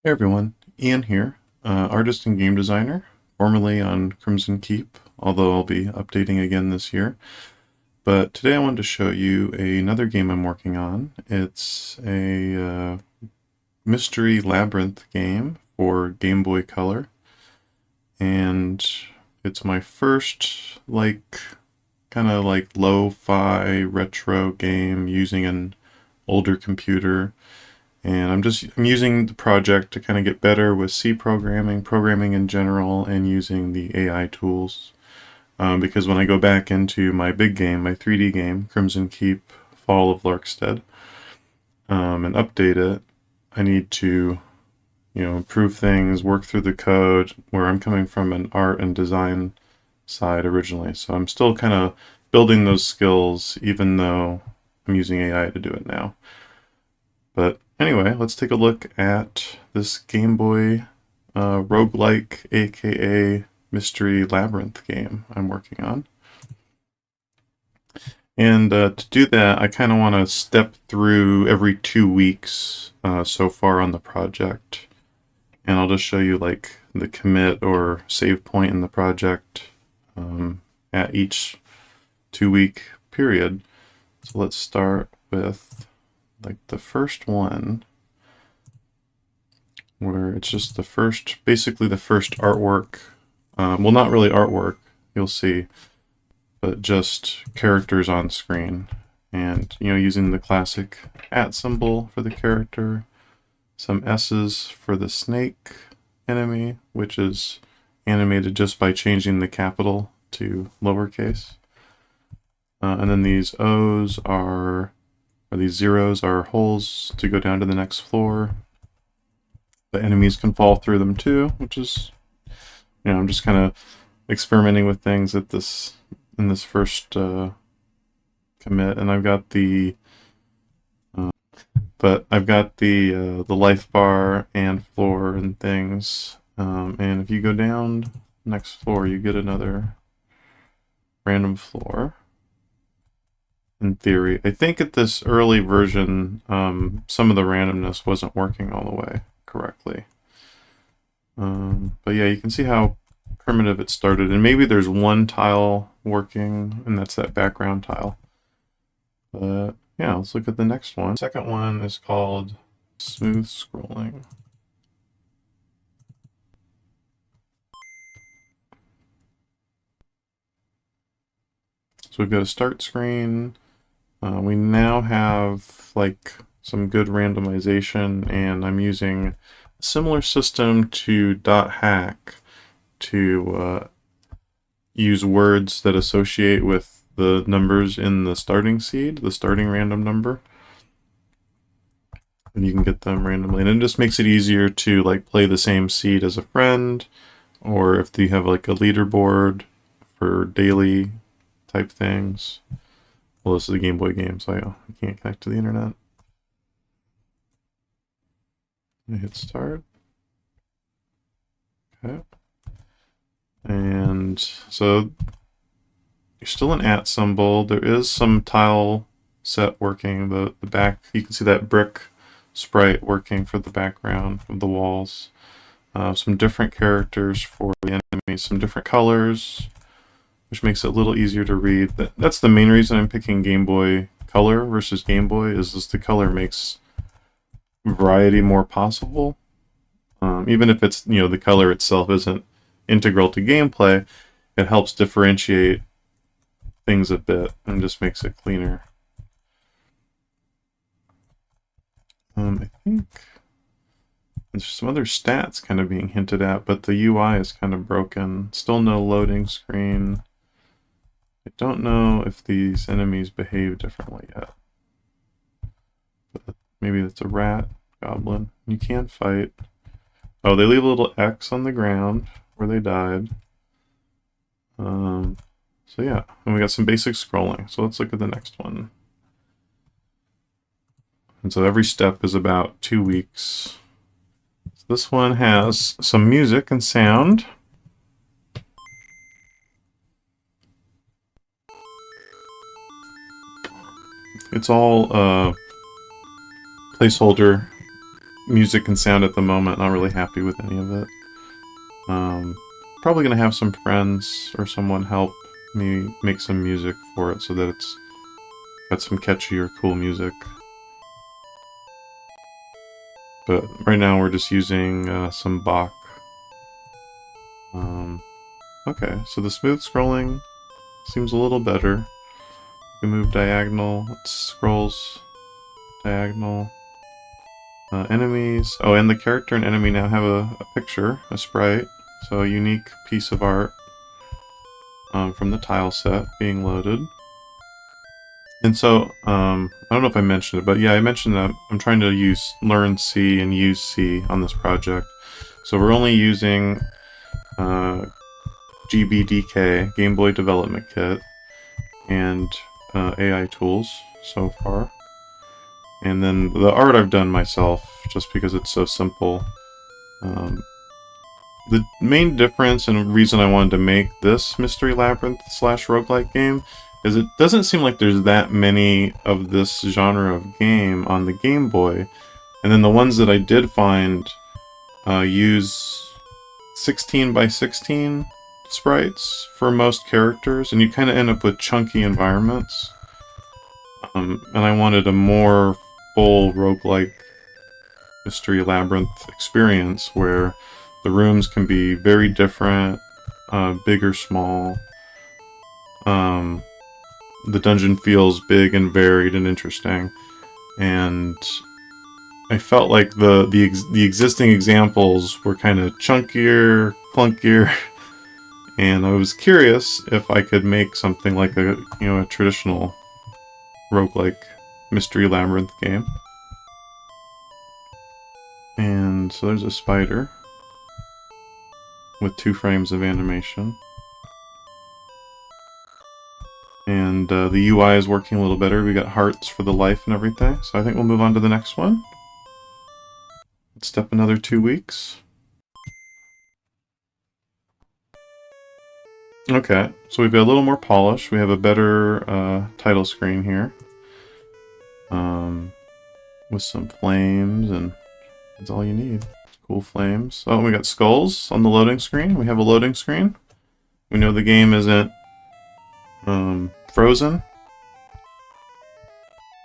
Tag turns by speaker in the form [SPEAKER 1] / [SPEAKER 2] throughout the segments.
[SPEAKER 1] Hey everyone, Ian here, artist and game designer, formerly on Crimson Keep, although I'll be updating again this year. But today I wanted to show you another game I'm working on. It's a mystery labyrinth game for Game Boy Color, and it's my first kind of like lo-fi retro game using an older computer. And I'm using the project to kind of get better with C programming, programming in general, and using the AI tools. Because when I go back into my big game, my 3D game, Crimson Keep, Fall of Larkstead, and update it, I need to, improve things, work through the code, where I'm coming from an art and design side originally. So I'm still kind of building those skills, even though I'm using AI to do it now. But anyway, let's take a look at this Game Boy roguelike, aka Mystery Labyrinth game I'm working on. And to do that, I kind of want to step through every 2 weeks so far on the project. And I'll just show you like the commit or save point in the project at each 2 week period. So let's start with like the first one, where it's just basically the first artwork. Well, not really artwork, you'll see, but just characters on screen. And, using the classic @ symbol for the character, some S's for the snake enemy, which is animated just by changing the capital to lowercase. And then these O's or these zeros are holes to go down to the next floor. The enemies can fall through them too, which is, I'm just kind of experimenting with things in this first commit, and I've got the life bar and floor and things. And if you go down next floor, you get another random floor. In theory, I think at this early version, some of the randomness wasn't working all the way correctly. But yeah, you can see how primitive it started, and maybe there's one tile working, and that's that background tile. But yeah, let's look at the next one. Second one is called smooth scrolling. So we've got a start screen. We now have like some good randomization, and I'm using a similar system to .hack to use words that associate with the numbers in the starting seed, the starting random number. And you can get them randomly. And it just makes it easier to like play the same seed as a friend, or if you have like a leaderboard for daily type things. Well, this is a Game Boy game, so I can't connect to the internet. I hit start. Okay. And so you're still an @ symbol. There is some tile set working. The back, you can see that brick sprite working for the background of the walls. Some different characters for the enemies, some different colors, which makes it a little easier to read. That's the main reason I'm picking Game Boy Color versus Game Boy, is just the color makes variety more possible. Even if it's, the color itself isn't integral to gameplay, it helps differentiate things a bit and just makes it cleaner. I think there's some other stats kind of being hinted at, but the UI is kind of broken. Still no loading screen. I don't know if these enemies behave differently yet. But maybe it's a rat, goblin. You can't fight. Oh, they leave a little X on the ground where they died. So yeah, and we got some basic scrolling. So let's look at the next one. And so every step is about 2 weeks. So this one has some music and sound. It's all placeholder music and sound at the moment. Not really happy with any of it. Probably gonna have some friends or someone help me make some music for it so that it's got some catchy or cool music. But right now we're just using some Bach. Okay, so the smooth scrolling seems a little better. You can move diagonal, it scrolls diagonal. Enemies. Oh, and the character and enemy now have a picture, a sprite. So a unique piece of art from the tile set being loaded. And so, I don't know if I mentioned it, but yeah, I mentioned that I'm trying to learn C and use C on this project. So we're only using GBDK, Game Boy Development Kit, and AI tools so far. And then the art I've done myself, just because it's so simple. The main difference and reason I wanted to make this Mystery Labyrinth / roguelike game is it doesn't seem like there's that many of this genre of game on the Game Boy. And then the ones that I did find use 16 by 16 sprites for most characters, and you kind of end up with chunky environments. And I wanted a more full roguelike Mystery Labyrinth experience where the rooms can be very different, big or small. The dungeon feels big and varied and interesting, and I felt like the existing examples were kind of chunkier, clunkier, and I was curious if I could make something like a traditional roguelike Mystery Labyrinth game. And so there's a spider with 2 frames of animation. And the UI is working a little better. We got hearts for the life and everything. So I think we'll move on to the next one. Let's step another 2 weeks. Okay, so we've got a little more polish. We have a better title screen here. With some flames, and that's all you need. Cool flames. Oh, we got skulls on the loading screen. We have a loading screen. We know the game isn't frozen.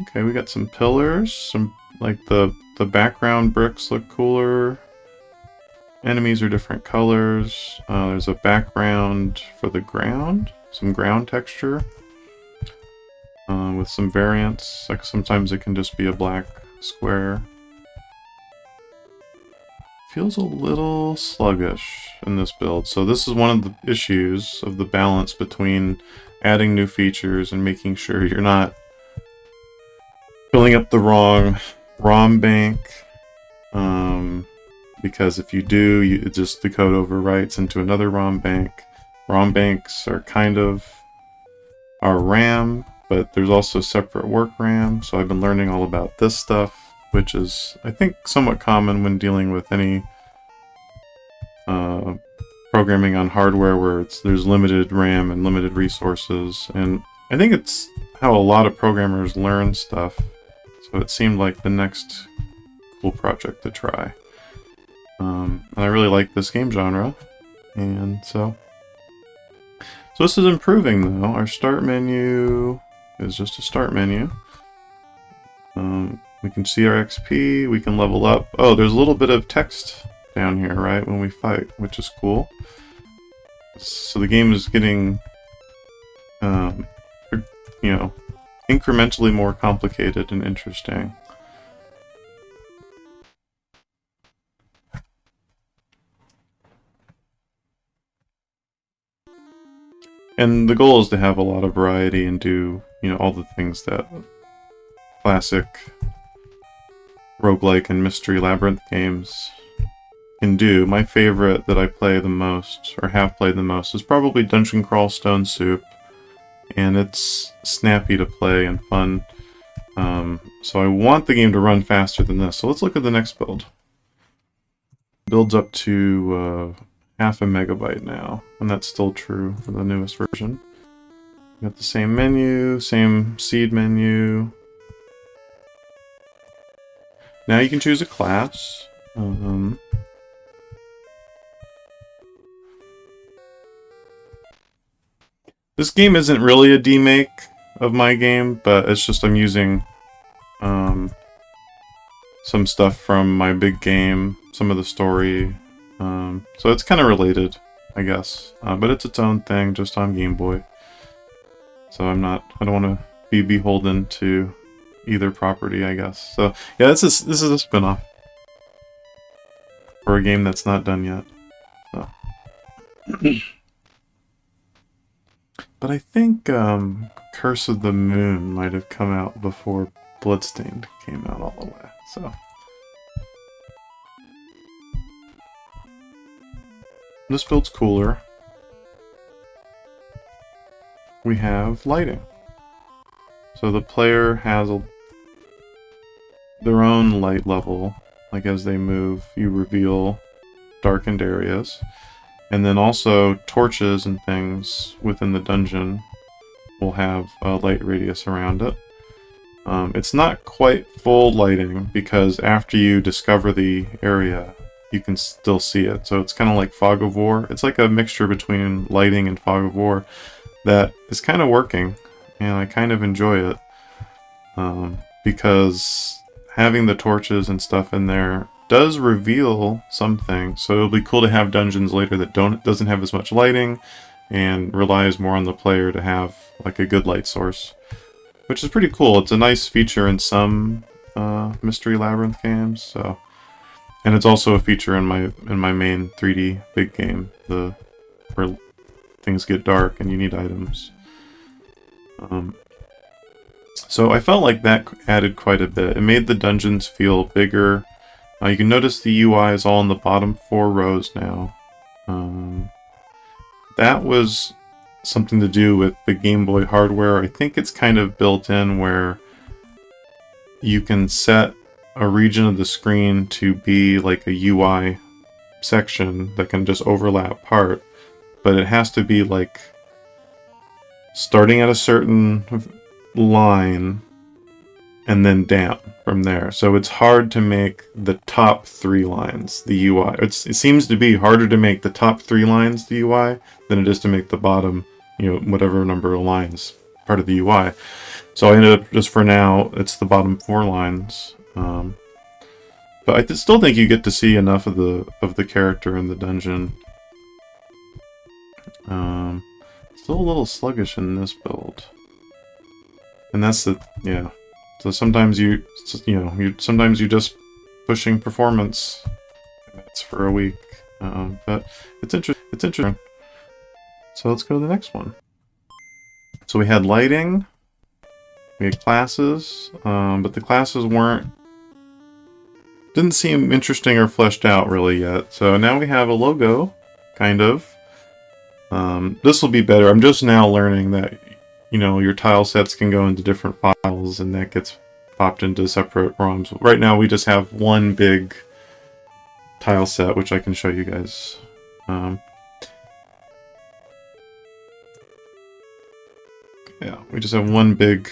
[SPEAKER 1] Okay, we got some pillars. Some, like, the background bricks look cooler. Enemies are different colors. There's a background for the ground. Some ground texture. With some variants. Like sometimes it can just be a black square. Feels a little sluggish in this build. So this is one of the issues of the balance between adding new features and making sure you're not filling up the wrong ROM bank. Because if you do, the code overwrites into another ROM bank. ROM banks are kind of our RAM, but there's also separate work RAM. So I've been learning all about this stuff, which is, I think, somewhat common when dealing with any programming on hardware where there's limited RAM and limited resources. And I think it's how a lot of programmers learn stuff. So it seemed like the next cool project to try. And I really like this game genre. And so this is improving though. Our start menu is just a start menu. We can see our XP, we can level up. Oh, there's a little bit of text down here, right, when we fight, which is cool. So the game is getting, incrementally more complicated and interesting. And the goal is to have a lot of variety and do, all the things that classic roguelike and Mystery Labyrinth games can do. My favorite that I play the most, or have played the most, is probably Dungeon Crawl Stone Soup. And it's snappy to play and fun. So I want the game to run faster than this. So let's look at the next build. Builds up to 0.5 MB now, and that's still true for the newest version. We got the same menu, same seed menu. Now you can choose a class. This game isn't really a demake of my game, but it's just I'm using some stuff from my big game, some of the story. So it's kind of related, I guess. But it's its own thing, just on Game Boy. So I don't want to be beholden to either property, I guess. So yeah, this is a spin-off for a game that's not done yet. So. But I think Curse of the Moon might have come out before Bloodstained came out all the way. So this build's cooler. We have lighting. So the player has their own light level. Like as they move, you reveal darkened areas. And then also torches and things within the dungeon will have a light radius around it. It's not quite full lighting because after you discover the area, you can still see it. So it's kind of like Fog of War. It's like a mixture between lighting and Fog of War that is kind of working, and I kind of enjoy it because having the torches and stuff in there does reveal something. So it'll be cool to have dungeons later that doesn't have as much lighting and relies more on the player to have like a good light source, which is pretty cool. It's a nice feature in some Mystery Labyrinth games. So, and it's also a feature in my main 3D big game, where things get dark and you need items. So I felt like that added quite a bit. It made the dungeons feel bigger. You can notice the UI is all in the bottom 4 rows now. That was something to do with the Game Boy hardware. I think it's kind of built in where you can set a region of the screen to be like a UI section that can just overlap part, but it has to be like starting at a certain line and then down from there. So it's hard to make the top 3 lines the UI. It seems to be harder to make the top 3 lines the UI than it is to make the bottom, whatever number of lines part of the UI. So I ended up, just for now, it's the bottom 4 lines. But I still think you get to see enough of the character in the dungeon. Still a little sluggish in this build. And that's yeah. So sometimes sometimes you just pushing performance. That's for a week, but it's interesting. So let's go to the next one. So we had lighting, we had classes, but the classes didn't seem interesting or fleshed out really yet. So now we have a logo, kind of. This will be better. I'm just now learning that your tile sets can go into different files, and that gets popped into separate ROMs. Right now we just have one big tile set, which I can show you guys. Yeah, we just have one big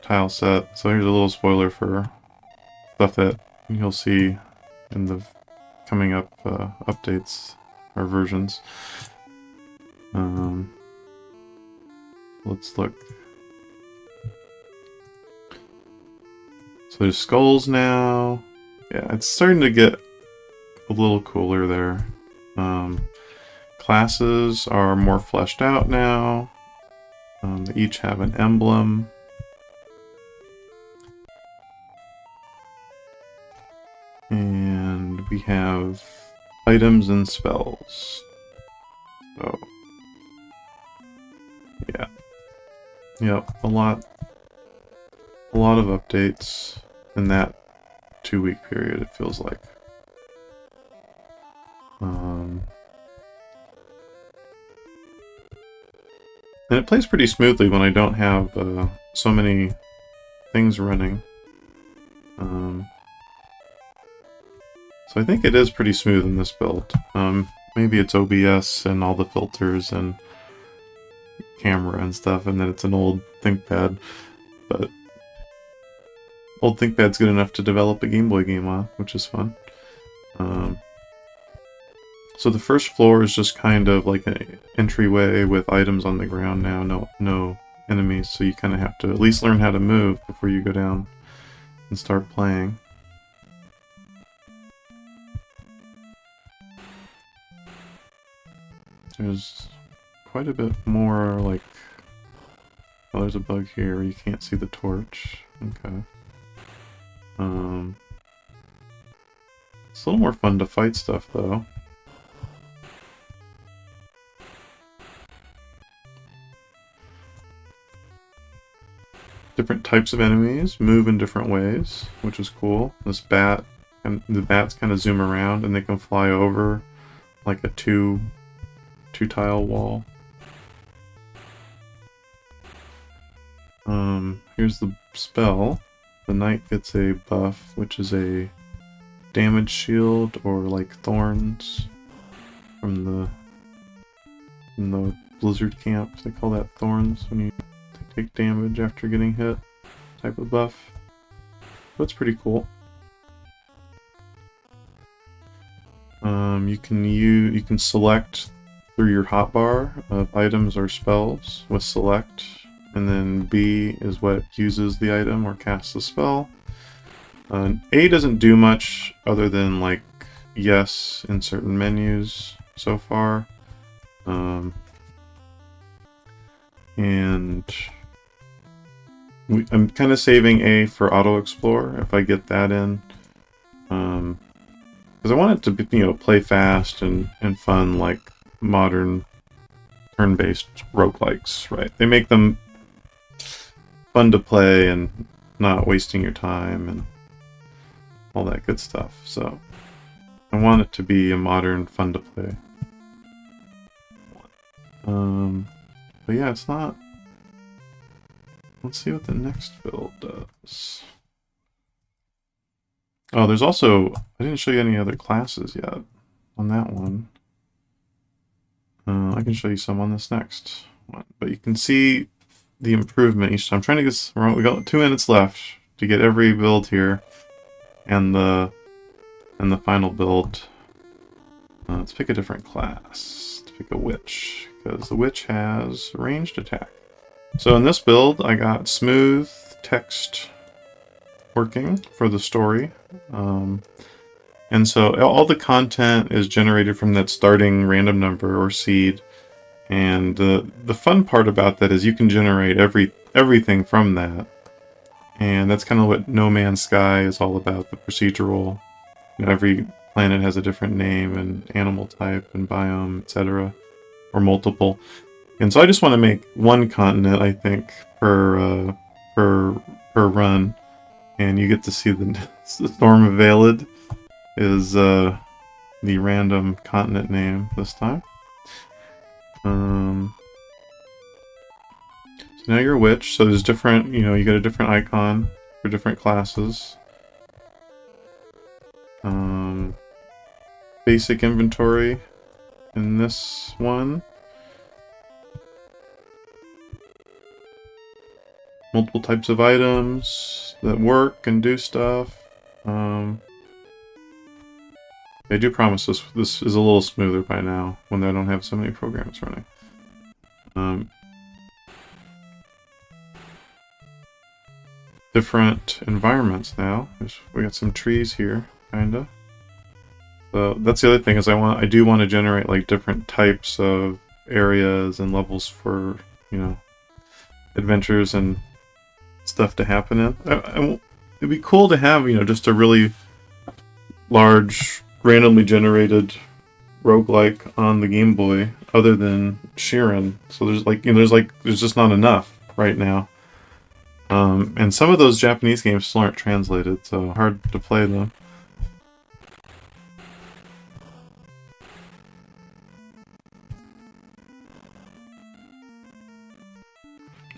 [SPEAKER 1] tile set. So here's a little spoiler for stuff that you'll see in the coming up updates or versions. Let's look. So there's skulls now. Yeah, it's starting to get a little cooler there. Classes are more fleshed out now. They each have an emblem. And we have items and spells. So yeah. Yep, a lot of updates in that 2-week period, it feels like. And it plays pretty smoothly when I don't have so many things running. So I think it is pretty smooth in this build. Maybe it's OBS and all the filters and camera and stuff, and then it's an old ThinkPad. But old ThinkPad's good enough to develop a Game Boy game on, which is fun. So the first floor is just kind of like an entryway with items on the ground now, no enemies, so you kind of have to at least learn how to move before you go down and start playing. There's quite a bit more, like, oh, there's a bug here, you can't see the torch. Okay. It's a little more fun to fight stuff, though. Different types of enemies move in different ways, which is cool. This bat, and the bats kind of zoom around, and they can fly over like a two-tile wall. Here's the spell. The knight gets a buff, which is a damage shield or like thorns from the blizzard camp. They call that thorns when you take damage after getting hit type of buff. That's pretty cool. You can select through your hotbar of items or spells with select, and then B is what uses the item or casts the spell. A doesn't do much other than like yes in certain menus so far. And I'm kind of saving A for Auto Explore if I get that in. Because I want it to be, play fast and fun like modern turn-based roguelikes, right? They make them fun to play and not wasting your time and all that good stuff. So I want it to be a modern, fun to play. But yeah, it's not. Let's see what the next build does. Oh, there's also, I didn't show you any other classes yet on that one. I can show you some on this next one, but you can see the improvement each time. I'm trying to get, we got 2 minutes left to get every build here, and the final build. Let's pick a different class. Let's pick a witch, because the witch has ranged attack. So in this build, I got smooth text working for the story. And so all the content is generated from that starting random number or seed. And the fun part about that is you can generate everything from that. And that's kind of what No Man's Sky is all about, the procedural. Every planet has a different name and animal type and biome, etc. Or multiple. And so I just want to make one continent, I think, per run. And you get to see the Storm of Valid is the random continent name this time. So now you're a witch, so there's different, you get a different icon for different classes. Basic inventory in this one. Multiple types of items that work and do stuff. I do promise this is a little smoother by now when I don't have so many programs running. Different environments now. We got some trees here, kinda. So that's the other thing is I do want to generate like different types of areas and levels for adventures and stuff to happen in. It'd be cool to have just a really large randomly generated roguelike on the Game Boy other than Sheeran. So there's just not enough right now. And some of those Japanese games still aren't translated, so hard to play them.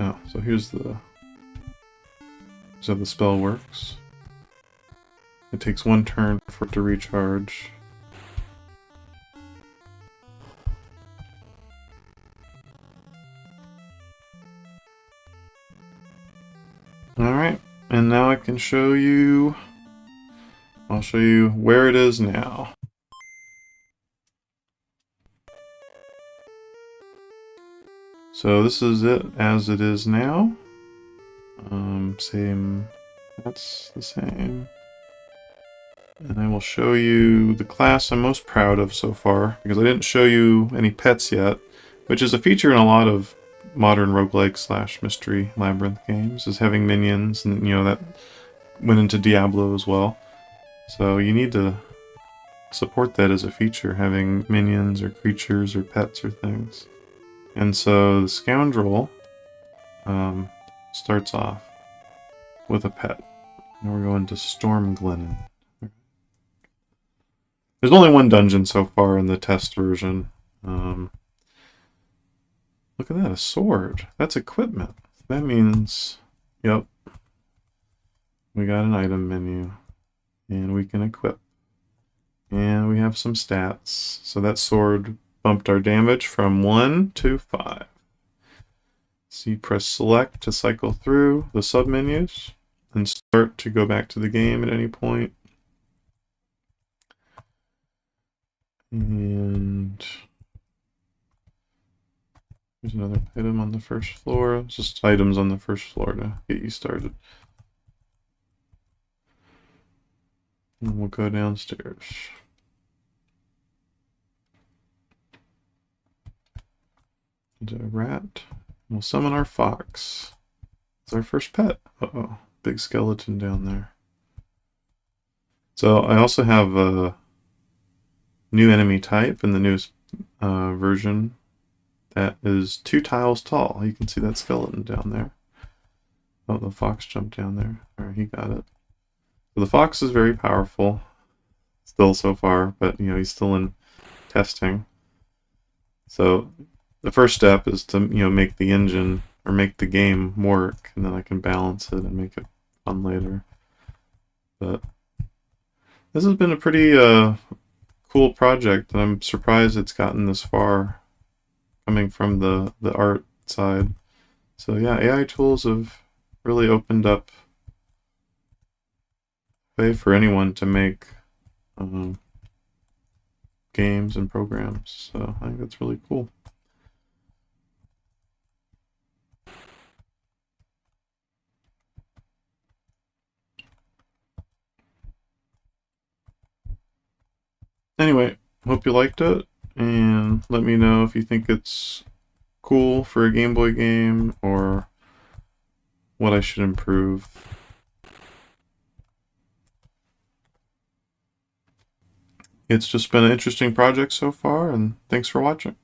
[SPEAKER 1] Oh, so here's how the spell works. It takes 1 turn for it to recharge. Alright, and now now I can show you, I'll show you where it is now. So this is it as it is now. That's the same. And I will show you the class I'm most proud of so far, because I didn't show you any pets yet, which is a feature in a lot of modern roguelike / mystery labyrinth games, is having minions, and you know that went into Diablo as well. So you need to support that as a feature, having minions or creatures or pets or things. And so the scoundrel starts off with a pet. And we're going to Storm Glennon. There's only one dungeon so far in the test version. Look at that, a sword. That's equipment. That means, yep, we got an item menu. And we can equip. And we have some stats. So that sword bumped our damage from 1 to 5. So you press select to cycle through the submenus and start to go back to the game at any point. And there's another item on the first floor. It's just items on the first floor to get you started. And we'll go downstairs. There's a rat. We'll summon our fox. It's our first pet. Uh-oh, big skeleton down there. So I also have a new enemy type in the newest version that is 2 tiles tall. You can see that skeleton down there. Oh, the fox jumped down there. Alright, he got it. So the fox is very powerful, still so far, but you know, he's still in testing. So the first step is to, you know, make the engine or make the game work, and then I can balance it and make it fun later. But this has been a pretty cool project, and I'm surprised it's gotten this far coming from the art side. So yeah, AI tools have really opened up way for anyone to make games and programs. So I think that's really cool. Anyway, hope you liked it, and let me know if you think it's cool for a Game Boy game or what I should improve. It's just been an interesting project so far, and thanks for watching.